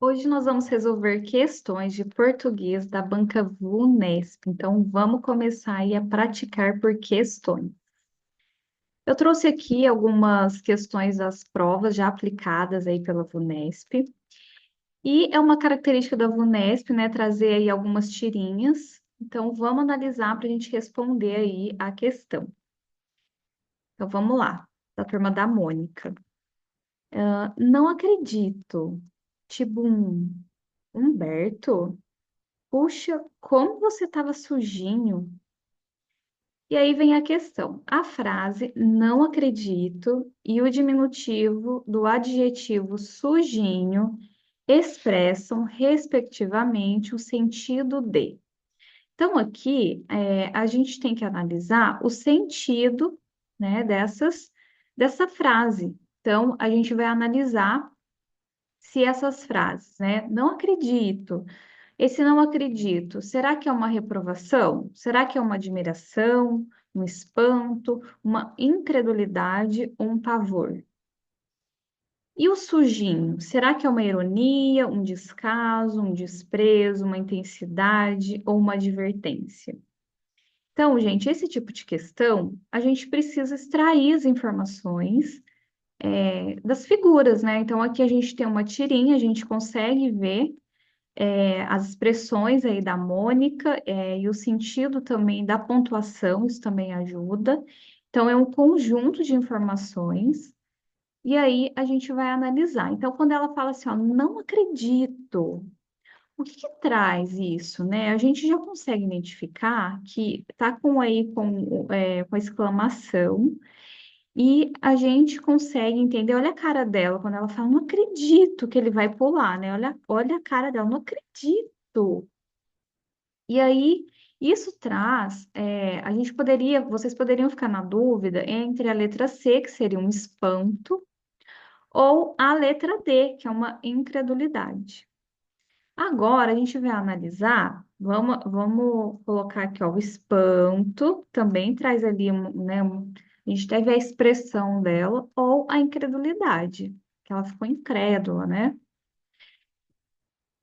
Hoje nós vamos resolver questões de português da banca VUNESP. Então, vamos começar aí a praticar por questões. Eu trouxe aqui algumas questões das provas já aplicadas aí pela VUNESP. E é uma característica da VUNESP, né, trazer aí algumas tirinhas. Então, vamos analisar para a gente responder aí a questão. Então, vamos lá, da turma da Mônica. Não acredito. Tibum, Humberto? Puxa, como você estava sujinho. E aí vem a questão. A frase não acredito e o diminutivo do adjetivo sujinho expressam, respectivamente, o sentido de. Então, aqui, a gente tem que analisar o sentido, né, dessa frase. Então, a gente vai analisar se essas frases, né, não acredito. Esse não acredito, será que é uma reprovação? Será que é uma admiração, um espanto, uma incredulidade, um pavor? E o sujinho, será que é uma ironia, um descaso, um desprezo, uma intensidade ou uma advertência? Então, gente, esse tipo de questão, a gente precisa extrair as informações, das figuras, né? Então, aqui a gente tem uma tirinha, a gente consegue ver as expressões aí da Mônica, e o sentido também da pontuação, isso também ajuda. Então, é um conjunto de informações, e aí a gente vai analisar. Então, quando ela fala assim, ó, não acredito, o que que traz isso, né? A gente já consegue identificar que tá com aí com exclamação, e a gente consegue entender, olha a cara dela, quando ela fala, não acredito que ele vai pular, né? Olha a cara dela, não acredito. E aí, isso traz, vocês poderiam ficar na dúvida entre a letra C, que seria um espanto, ou a letra D, que é uma incredulidade. Agora, a gente vai analisar, vamos colocar aqui, ó, o espanto, também traz ali, a gente teve a expressão dela, ou a incredulidade, que ela ficou incrédula, né?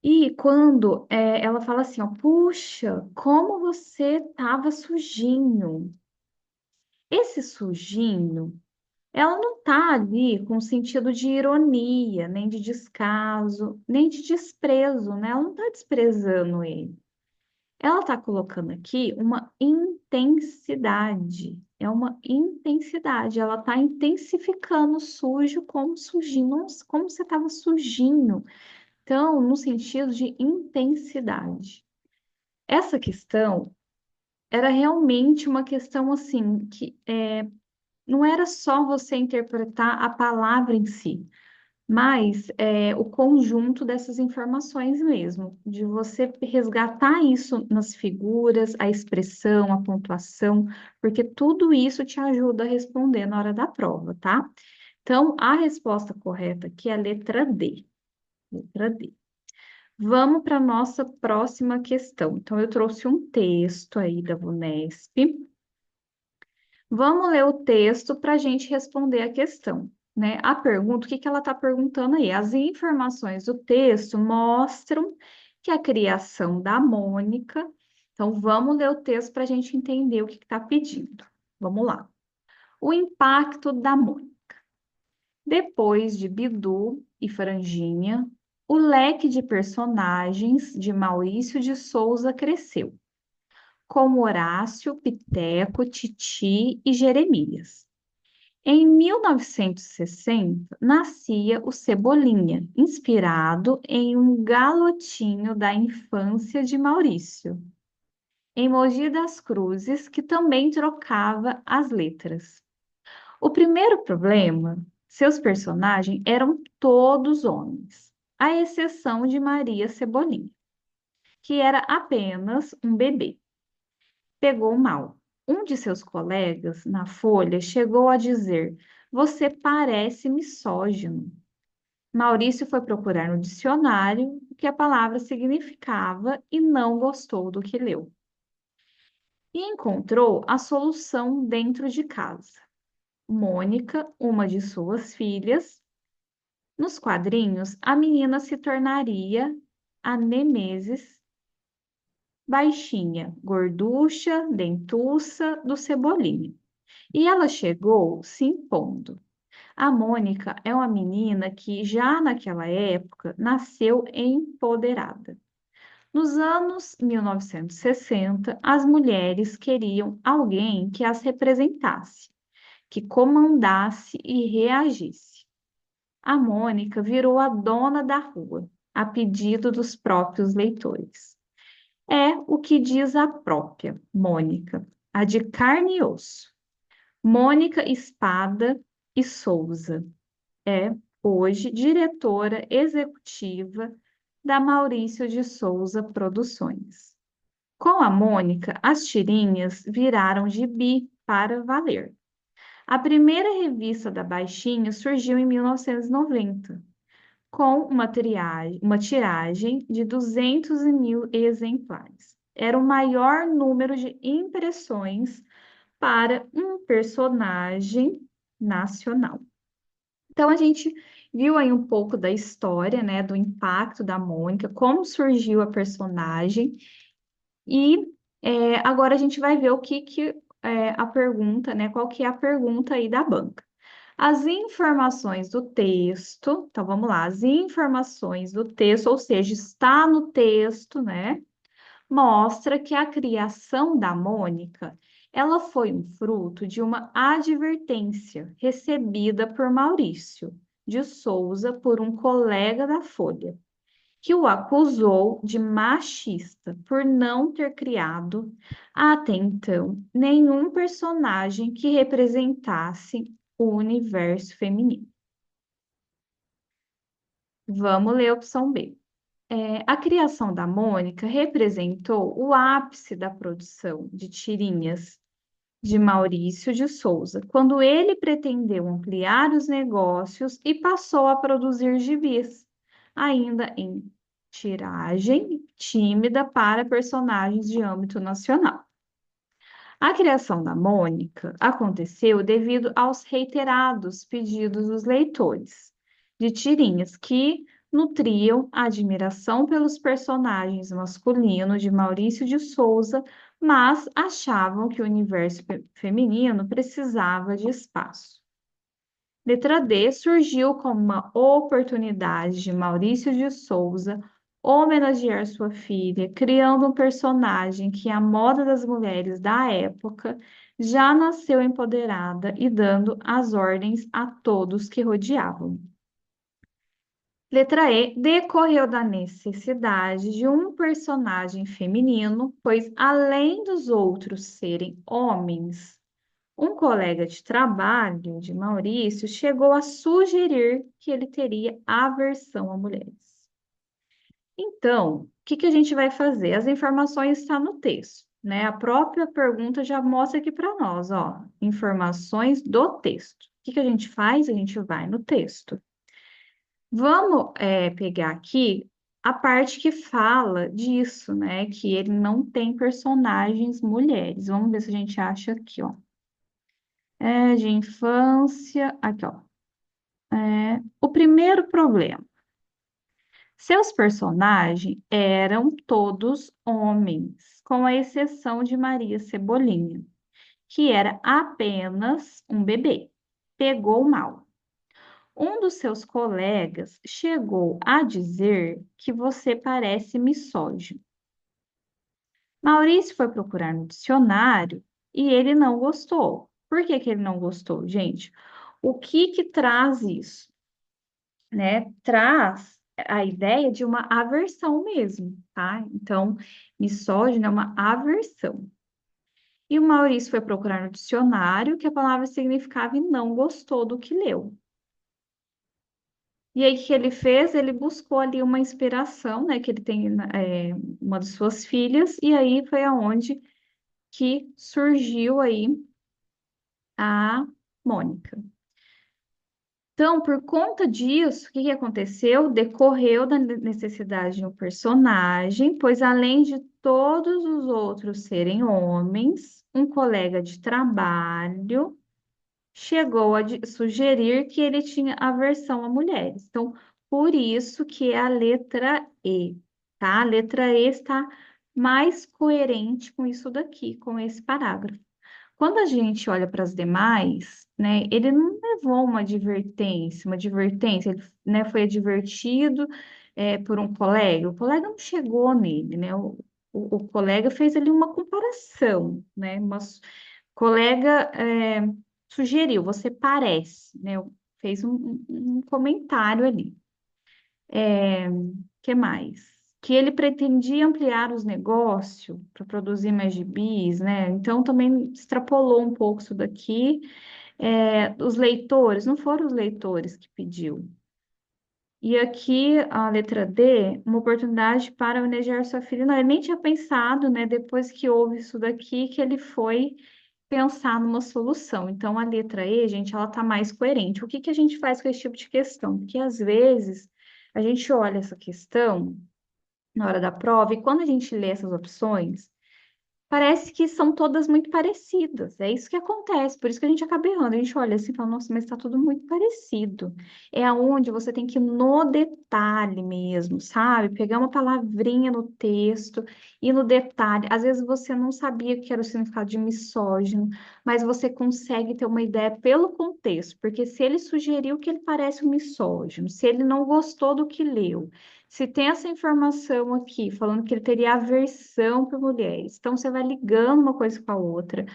E quando ela fala assim, ó, puxa, como você tava sujinho. Esse sujinho, ela não tá ali com sentido de ironia, nem de descaso, nem de desprezo, né? Ela não tá desprezando ele. Ela tá colocando aqui uma intensidade. É uma intensidade. Ela tá intensificando o sujo como sujinho, como você tava sujinho. Então, no sentido de intensidade. Essa questão era realmente uma questão assim, que não era só você interpretar a palavra em si, mas o conjunto dessas informações mesmo, de você resgatar isso nas figuras, a expressão, a pontuação, porque tudo isso te ajuda a responder na hora da prova, tá? Então, a resposta correta aqui é a letra D. Letra D. Vamos para a nossa próxima questão. Então, eu trouxe um texto aí da VUNESP. Vamos ler o texto para a gente responder a questão, né? A pergunta, o que que ela está perguntando aí? As informações do texto mostram que a criação da Mônica. Então, vamos ler o texto para a gente entender o que está pedindo. Vamos lá. O impacto da Mônica. Depois de Bidu e Franjinha, o leque de personagens de Maurício de Souza cresceu, como Horácio, Piteco, Titi e Jeremias. Em 1960, nascia o Cebolinha, inspirado em um galotinho da infância de Maurício, em Mogi das Cruzes, que também trocava as letras. O primeiro problema, seus personagens eram todos homens, à exceção de Maria Cebolinha, que era apenas um bebê. Pegou mal. Um de seus colegas na Folha chegou a dizer: Você parece misógino. Maurício foi procurar no dicionário o que a palavra significava e não gostou do que leu. E encontrou a solução dentro de casa. Mônica, uma de suas filhas, Nos quadrinhos, a menina se tornaria a Nemesis, baixinha, gorducha, dentuça do Cebolinha. E ela chegou se impondo. A Mônica é uma menina que, já naquela época, nasceu empoderada. Nos anos 1960, as mulheres queriam alguém que as representasse, que comandasse e reagisse. A Mônica virou a dona da rua, a pedido dos próprios leitores. É o que diz a própria Mônica, a de carne e osso. Mônica Espada e Souza é, hoje, diretora executiva da Maurício de Souza Produções. Com a Mônica, as tirinhas viraram gibi para valer. A primeira revista da Baixinho surgiu em 1990, com uma tiragem de 200 mil exemplares. Era o maior número de impressões para um personagem nacional. Então, a gente viu aí um pouco da história, né, do impacto da Mônica, como surgiu a personagem, e agora a gente vai ver o que a pergunta, né, qual que é a pergunta aí da banca. As informações do texto, então vamos lá, as informações do texto, ou seja, está no texto, né? Mostra que a criação da Mônica, ela foi um fruto de uma advertência recebida por Maurício de Souza por um colega da Folha, que o acusou de machista por não ter criado até então nenhum personagem que representasse o universo feminino. Vamos ler a opção B. A criação da Mônica representou o ápice da produção de tirinhas de Maurício de Souza, quando ele pretendeu ampliar os negócios e passou a produzir gibis, ainda em tiragem tímida para personagens de âmbito nacional. A criação da Mônica aconteceu devido aos reiterados pedidos dos leitores de tirinhas que nutriam a admiração pelos personagens masculinos de Maurício de Souza, mas achavam que o universo feminino precisava de espaço. Letra D surgiu como uma oportunidade de Maurício de Souza homenagear sua filha, criando um personagem que, à moda das mulheres da época, já nasceu empoderada e dando as ordens a todos que rodeavam. Letra E decorreu da necessidade de um personagem feminino, pois, além dos outros serem homens, um colega de trabalho de Maurício chegou a sugerir que ele teria aversão a mulheres. Então, o que a gente vai fazer? As informações estão no texto, né? A própria pergunta já mostra aqui para nós, ó, informações do texto. O que a gente faz? A gente vai no texto. Vamos, pegar aqui a parte que fala disso, né? Que ele não tem personagens mulheres. Vamos ver se a gente acha aqui, ó. De infância, aqui, ó. O primeiro problema. Seus personagens eram todos homens, com a exceção de Maria Cebolinha, que era apenas um bebê. Pegou mal. Um dos seus colegas chegou a dizer que você parece misógino. Maurício foi procurar no dicionário e ele não gostou. Por que ele não gostou, gente? O que traz isso? Né? Traz a ideia de uma aversão mesmo, tá? Então, misógino é uma aversão. E o Maurício foi procurar no dicionário que a palavra significava e não gostou do que leu. E aí, o que ele fez? Ele buscou ali uma inspiração, né? Que ele tem uma de suas filhas, e aí foi aonde que surgiu aí a Mônica. Então, por conta disso, o que aconteceu? Decorreu da necessidade de um personagem, pois além de todos os outros serem homens, um colega de trabalho chegou a sugerir que ele tinha aversão a mulheres. Então, por isso que é a letra E, tá? A letra E está mais coerente com isso daqui, com esse parágrafo. Quando a gente olha para as demais, né, ele não levou uma advertência, ele, né, foi advertido, por um colega, o colega não chegou nele, né, o colega fez ali uma comparação, né, colega, sugeriu, você parece, né, fez um comentário ali. Que mais? Que ele pretendia ampliar os negócios para produzir mais gibis, né? Então também extrapolou um pouco isso daqui. Os leitores, não foram os leitores que pediu. E aqui a letra D, uma oportunidade para homenagear sua filha. Não, ele nem tinha pensado, né? Depois que houve isso daqui, que ele foi pensar numa solução. Então a letra E, gente, ela tá mais coerente. O que que a gente faz com esse tipo de questão? Porque às vezes a gente olha essa questão na hora da prova, e quando a gente lê essas opções, parece que são todas muito parecidas. É isso que acontece, por isso que a gente acaba errando. A gente olha assim e fala, nossa, mas está tudo muito parecido. É aonde você tem que ir no detalhe mesmo, sabe? Pegar uma palavrinha no texto e no detalhe. Às vezes você não sabia que era o significado de misógino, mas você consegue ter uma ideia pelo contexto, porque se ele sugeriu que ele parece um misógino, se ele não gostou do que leu, se tem essa informação aqui, falando que ele teria aversão por mulheres, então você vai ligando uma coisa com a outra.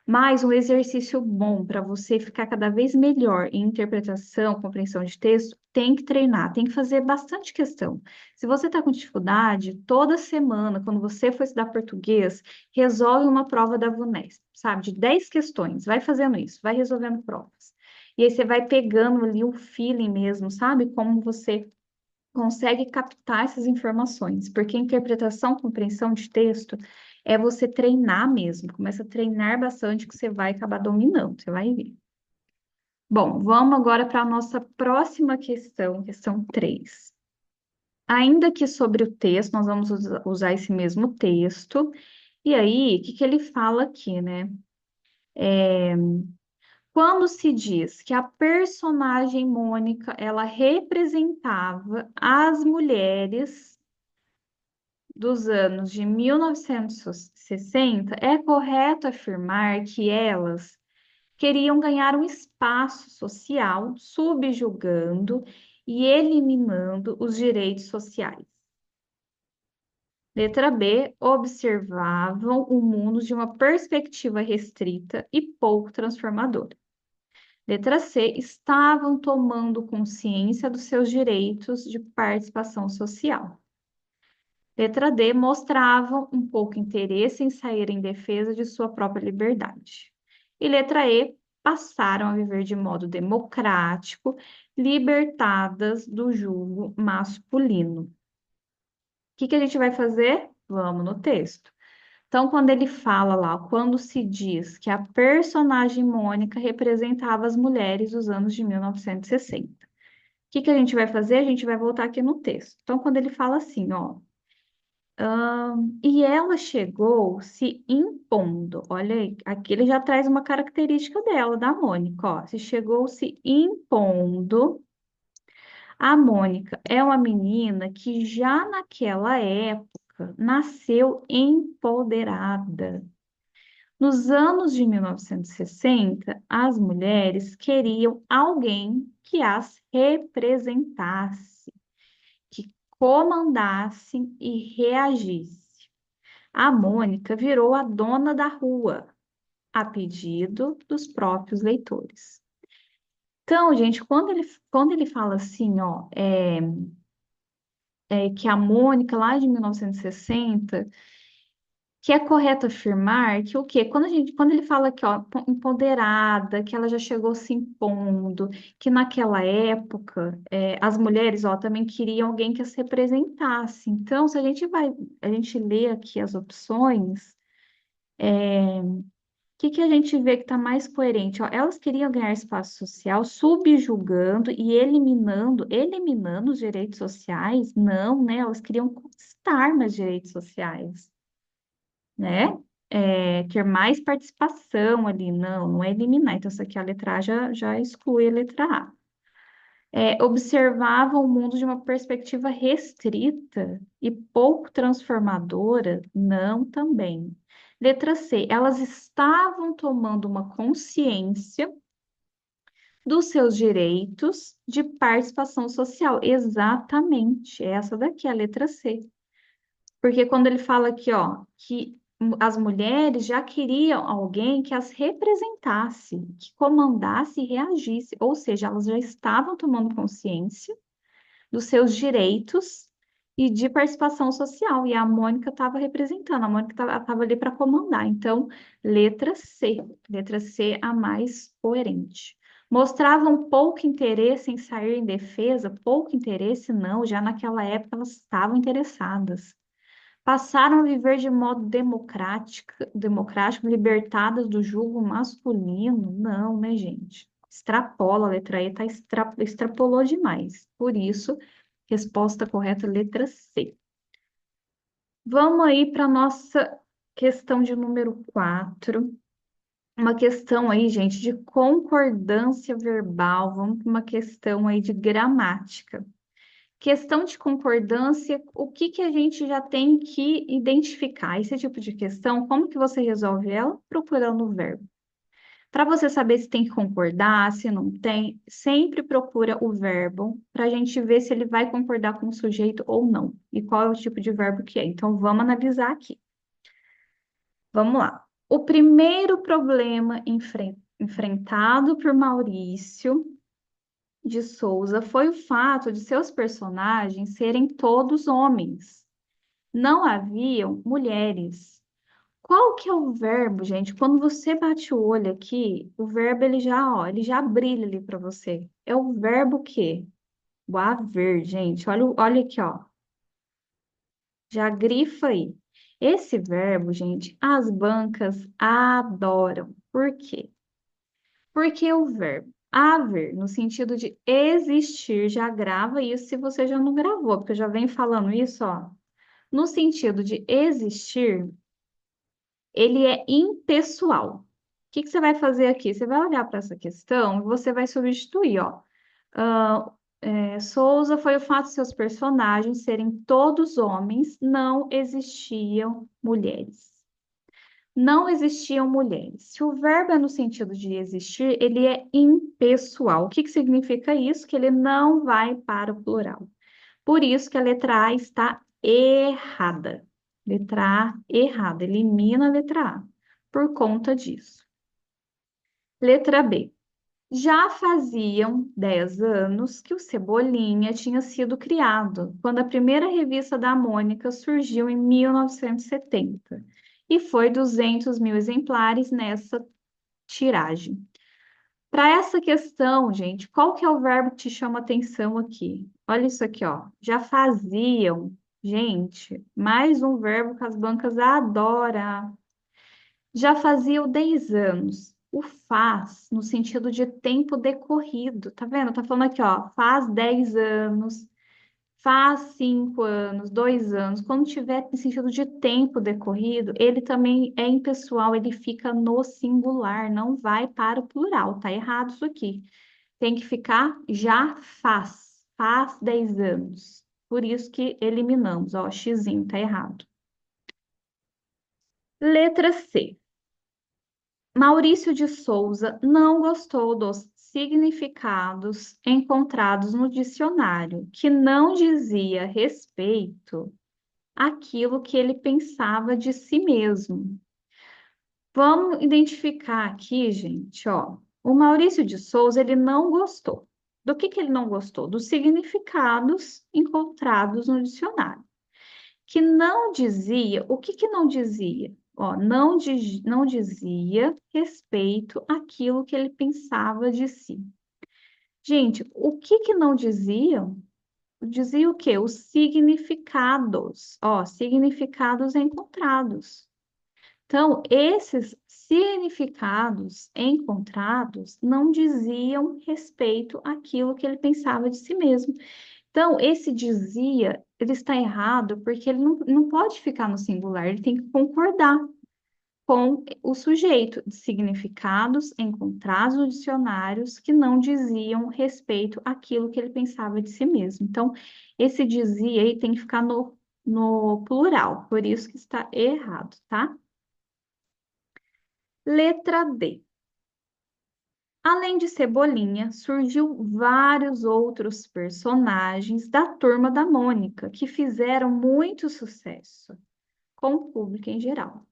Mas um exercício bom para você ficar cada vez melhor em interpretação, compreensão de texto, tem que treinar, tem que fazer bastante questão. Se você está com dificuldade, toda semana, quando você for estudar português, resolve uma prova da VUNESP, sabe? De 10 questões, vai fazendo isso, vai resolvendo provas. E aí você vai pegando ali o feeling mesmo, sabe? Como você consegue captar essas informações, porque interpretação, compreensão de texto é você treinar mesmo, começa a treinar bastante que você vai acabar dominando, você vai ver. Bom, vamos agora para a nossa próxima questão, questão 3. Ainda que sobre o texto, nós vamos usar esse mesmo texto, e aí, o que que ele fala aqui, né? Quando se diz que a personagem Mônica, ela representava as mulheres dos anos de 1960, é correto afirmar que elas queriam ganhar um espaço social, subjugando e eliminando os direitos sociais. Letra B, observavam o mundo de uma perspectiva restrita e pouco transformadora. Letra C, estavam tomando consciência dos seus direitos de participação social. Letra D, mostravam um pouco interesse em sair em defesa de sua própria liberdade. E letra E, passaram a viver de modo democrático, libertadas do jugo masculino. O que que a gente vai fazer? Vamos no texto. Então, quando ele fala lá, quando se diz que a personagem Mônica representava as mulheres dos anos de 1960. O que que a gente vai fazer? A gente vai voltar aqui no texto. Então, quando ele fala assim, ó, e ela chegou se impondo. Olha aí, aqui ele já traz uma característica dela, da Mônica, ó. Se chegou se impondo. A Mônica é uma menina que já naquela época nasceu empoderada. Nos anos de 1960, as mulheres queriam alguém que as representasse, que comandasse e reagisse. A Mônica virou a dona da rua, a pedido dos próprios leitores. Então, gente, quando ele fala assim, ó, que a Mônica, lá de 1960, que é correto afirmar que o quê? Quando ele fala que, ó, empoderada, que ela já chegou se impondo, que naquela época, as mulheres, ó, também queriam alguém que as representasse. Então, se a gente lê aqui as opções, que que a gente vê que está mais coerente? Ó, elas queriam ganhar espaço social, subjugando e eliminando os direitos sociais? Não, né? Elas queriam conquistar mais direitos sociais, né? ter mais participação ali. Não, não é eliminar. Então, essa aqui, a letra A já exclui a letra A. Observavam o mundo de uma perspectiva restrita e pouco transformadora? Não, também. Letra C, elas estavam tomando uma consciência dos seus direitos de participação social. Exatamente, essa daqui é a letra C. Porque quando ele fala aqui, ó, que as mulheres já queriam alguém que as representasse, que comandasse e reagisse, ou seja, elas já estavam tomando consciência dos seus direitos e de participação social, e a Mônica estava representando, a Mônica estava ali para comandar. Então, letra C a mais coerente. Mostravam pouco interesse em sair em defesa, pouco interesse não, já naquela época elas estavam interessadas. Passaram a viver de modo democrático, libertadas do jugo masculino? Não, né, gente? Extrapola, a letra E tá extrapolou demais. Por isso, resposta correta, letra C. Vamos aí para a nossa questão de número 4. Uma questão aí, gente, de concordância verbal. Vamos para uma questão aí de gramática. Questão de concordância, o que que a gente já tem que identificar? Esse tipo de questão, como que você resolve ela? Procurando o verbo. Para você saber se tem que concordar, se não tem, sempre procura o verbo para a gente ver se ele vai concordar com o sujeito ou não. E qual é o tipo de verbo que é. Então, vamos analisar aqui. Vamos lá. O primeiro problema enfrentado por Maurício de Souza foi o fato de seus personagens serem todos homens. Não haviam mulheres. Qual que é o verbo, gente? Quando você bate o olho aqui, o verbo ele já brilha ali para você. É o verbo que? O haver, gente. Olha aqui, ó. Já grifa aí. Esse verbo, gente, as bancas adoram. Por quê? Porque o verbo haver, no sentido de existir, já grava isso se você já não gravou, porque eu já venho falando isso, ó. No sentido de existir, ele é impessoal. O que que você vai fazer aqui? Você vai olhar para essa questão e você vai substituir, ó. Ah, Souza foi o fato de seus personagens serem todos homens, não existiam mulheres. Não existiam mulheres. Se o verbo é no sentido de existir, ele é impessoal. O que que significa isso? Que ele não vai para o plural. Por isso que a letra A está errada. Letra A errada. Elimina a letra A. Por conta disso. Letra B. Já faziam 10 anos que o Cebolinha tinha sido criado, quando a primeira revista da Mônica surgiu em 1970, e foi 200 mil exemplares nessa tiragem. Para essa questão, gente, qual que é o verbo que te chama atenção aqui? Olha isso aqui, ó. Já faziam. Gente, mais um verbo que as bancas adoram. Já faziam 10 anos. O faz, no sentido de tempo decorrido. Tá vendo? Tá falando aqui, ó. Faz 10 anos, faz 5 anos, 2 anos. Quando tiver no sentido de tempo decorrido, ele também é impessoal, ele fica no singular, não vai para o plural. Tá errado isso aqui. Tem que ficar já faz. Faz 10 anos. Por isso que eliminamos, ó. Xizinho, tá errado. Letra C. Maurício de Souza não gostou dos significados encontrados no dicionário, que não dizia respeito àquilo que ele pensava de si mesmo. Vamos identificar aqui, gente, ó. O Maurício de Souza, ele não gostou. Do que ele não gostou? Dos significados encontrados no dicionário que não dizia, o que que não dizia? Ó, não dizia respeito àquilo que ele pensava de si. Gente, o que que não diziam? Dizia o quê? Os significados, ó, significados encontrados. Então, esses significados encontrados não diziam respeito àquilo que ele pensava de si mesmo. Então, esse dizia, ele está errado porque ele não pode ficar no singular, ele tem que concordar. com o sujeito, de significados encontrados nos dicionários que não diziam respeito àquilo que ele pensava de si mesmo. Então, esse dizia aí tem que ficar no plural, por isso que está errado, tá? Letra D. Além de Cebolinha, surgiu vários outros personagens da Turma da Mônica que fizeram muito sucesso com o público em geral.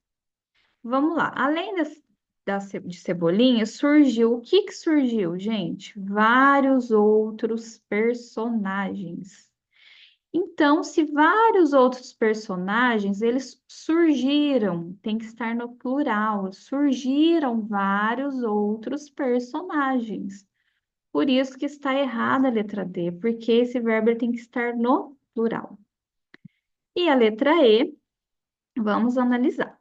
Vamos lá. Além de Cebolinha, surgiu. O que que surgiu, gente? Vários outros personagens. Então, se vários outros personagens, eles surgiram, tem que estar no plural, surgiram vários outros personagens. Por isso que está errada a letra D, porque esse verbo ele tem que estar no plural. E a letra E, vamos analisar.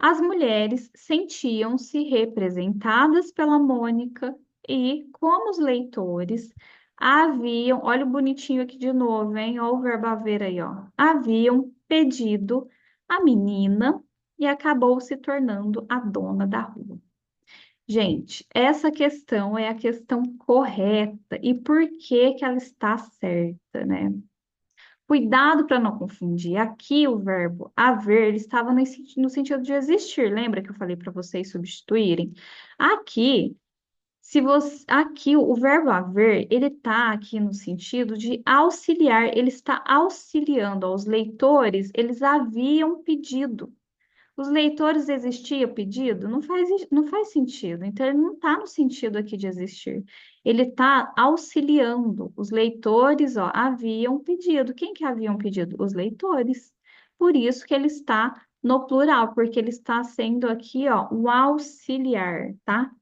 As mulheres sentiam-se representadas pela Mônica e, como os leitores haviam, olha o bonitinho aqui de novo, hein? Olha o verbo haver aí, ó. Haviam pedido a menina e acabou se tornando a dona da rua. Gente, essa questão é a questão correta. E por que que ela está certa, né? Cuidado para não confundir. Aqui o verbo haver, ele estava no sentido de existir. Lembra que eu falei para vocês substituírem? Aqui, se você, aqui o verbo haver, ele está aqui no sentido de auxiliar. Ele está auxiliando aos leitores. Eles haviam pedido. Os leitores existia pedido? Não faz sentido. Então, ele não está no sentido aqui de existir. Ele está auxiliando. Os leitores, ó, haviam pedido. Quem que haviam pedido? Os leitores. Por isso que ele está no plural, porque ele está sendo aqui, ó, um auxiliar, tá?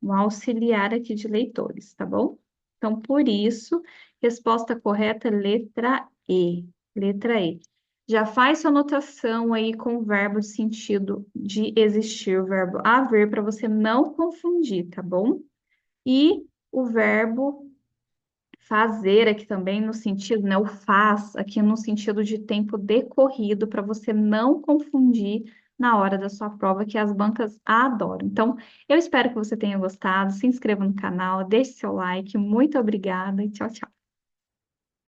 Um auxiliar aqui de leitores, tá bom? Então, por isso, resposta correta, letra E. Letra E. Já faz sua anotação aí com o verbo de sentido de existir, o verbo haver, para você não confundir, tá bom? E o verbo fazer aqui também no sentido, né? O faz aqui no sentido de tempo decorrido, para você não confundir na hora da sua prova, que as bancas adoram. Então, eu espero que você tenha gostado. Se inscreva no canal, deixe seu like. Muito obrigada e tchau, tchau.